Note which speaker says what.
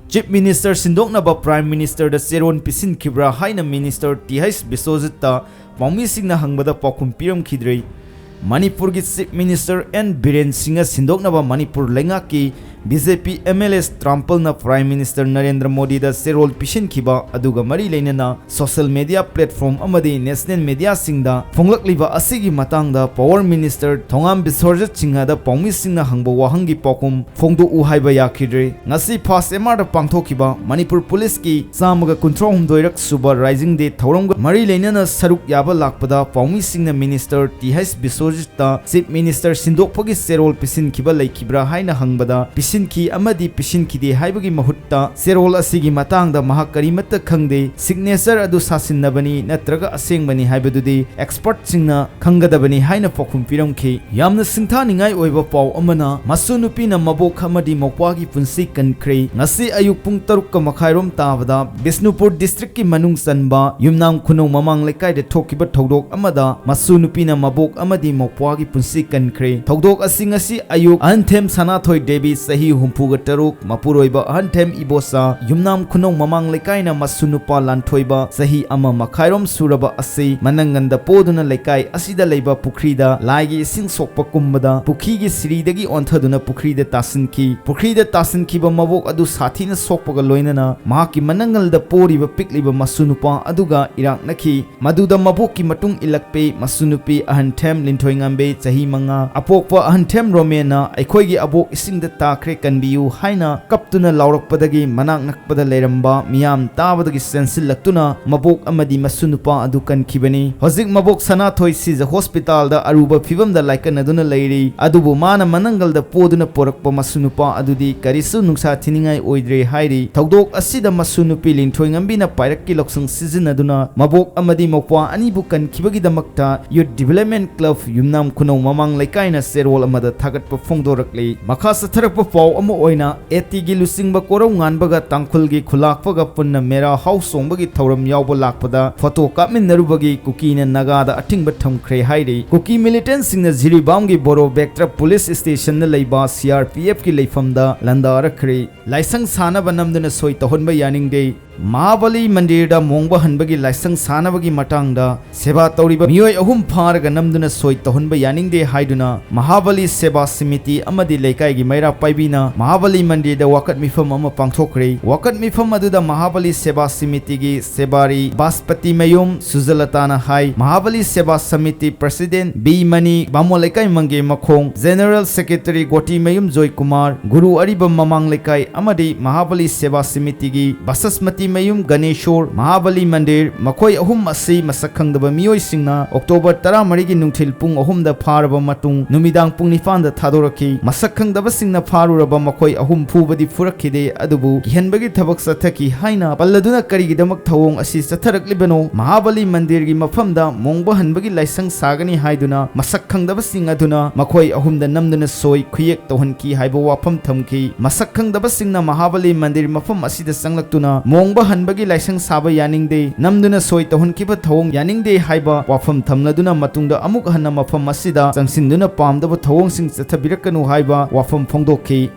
Speaker 1: Chief Minister Sindoknaba Prime Minister da Seron Pisin Kibra Haina Minister TH Biswajit Paumi Singna Hangbada Pakum Piram Kidrei Manipur ki Chief Minister N Biren Singha Sindoknaba Manipur Lengaki BJP MLS Trample na Prime Minister Narendra Modi da Serol Pishin Kiba aduga mari leinana social media platform amadi national media singda fonglakliba asigi matangda Power Minister Thongam Biswajit Singha da Paumi Singna hangbo wahangi pokum phongdu u haiba yakhidre ngasi first MR da pangthokiba Manipur Police ki samaga control humdoirak suba rising day thorong mari leinana saruk yaba lakpada Paumi Singna Minister TH Biswajit da Chief Minister Sindokpagi Serol Pisin Kiba laikibra haina hangbada Pishinki amadi Pishinki de haibagi mahutta Serol asigi matangda mahak karimata khangde signature adu sasinabani natraga asengmani haibadudi expert singna khangadabani haina pokhum piramkhi yamna singtha ningai oiba paw amana masunupi na mabok amadi mokwa gi punsi kankhre ngasi ayuk pung 3 makhairom tabada Bisnupur district ki manung sanba yumnam khunong mamang lekai de thokiba thodok amada masunupi na mabok amadi mokwa gi punsi kankhre thodok asingasi ayuk anthem sanathoi devi Sahi humpuga taruk mapuroiba ahantem ibosa yumnam khunong mamang lekai na masunupa lanthoiba sahi ama makhairom suraba ase mananganda poduna lekai asida leiba pukrida laigi sing sokpa kumbada pukhigi siridagi onthaduna pukrida tasinki ba mabok adu sathina sokpaga loinana mahaki manangalda poriba pikliba masunupa aduga irak nakhi maduda mabokki matung ilakpe masunupi ahantem linthoingambe sahi manga apokpa ahantem romena aikhoigi abok isingda takre kanbiyu haina kaptuna laurakpadagi manak nakpada leramba miyam tabadagi sensillaktuna mabok amadi masunupa adu kankhibani hojik mabok sanathoi sija hospital da aruba phibam da laikanaduna leiri adubu mana manangal da poduna porakpa masunupa adudi karisu nungsa thiningai oidre hairi thodok asida masunupi linthoingambi na pairakki loksang sizinaduna mabok amadi mokwa anibu kankhibagi damakta youth development club yumnam khunong mamang laikaina serol amada thagatpa phongdorakli makha satharakpa paw ama oina etigi lusingba korau nganbaga tangkhulgi khulakpaga punna mera house songbagi thoram yawba lakpada photo kapminarubagi kukina nagada atingba thamkhre hairi kuki militant singna ziribamgi boro backtrap police station na leiba CRPF ki leifamda landarakre laisang sana banamduna soi tahonba yaningde Mahabali Mandir da Mongba Hanbagi Laisang Sanabagi Matangda Seba Tauriba Miyoi Ahum Paraga Namduna Soi Tahunba Yaningde Haiduna Mahabali Seba Simiti Amadi Lekai gi Maira Paibina Mahabali Mandir da Wakat Mifam Ama Pangthokre Wakat Mifam aduda Mahabali Seba Simiti gi Sebari Baspati Mayum Suzalatana Hai Mahabali Seba Samiti President B Mani Bamo Lekai Mange Makhong General Secretary Goti Mayum Joy Kumar Guru Ariba Mamang Lekai Amadi Mahabali Seba Simiti gi Basasmati Mayum Ganeshor Mahabali Mandir Makoi Ahum Asi Masakhangdaba Miyoi Singna October 13 gi Nungthil Pung Ahum da Pharaba Matung Numidang Pung 9 da Thadoraki Masakhangdaba Singna Pharuraba Makoi Ahum Phubadi Furakhide adubu Kihenbagi Thabak Sathaki Haina Palladuna Karigidamak Thawong Asi Satharaklibanno Mahabali Mandir gi Mafamda Mongba Hanbagi Laisang Sagani Haiduna Masakhangdaba Singna aduna Makoi Ahum da Namduna Soi Khuyek Tohanki Haiba Wafam Thamki Masakhangdaba Singna Mahabali Mandir Mafam Asida Sanglaktuna Mongba Hanbagi Laisang Saba Yaningde Namduna Soi Tohankiba Thawong Yaningde Haiba Wafam Thamladuna Matungda Amuk Hanna Mafam Asida Sangsinduna Pamdaba Thawong Sing Chathabirakanu Haiba Wafam Phongdokhi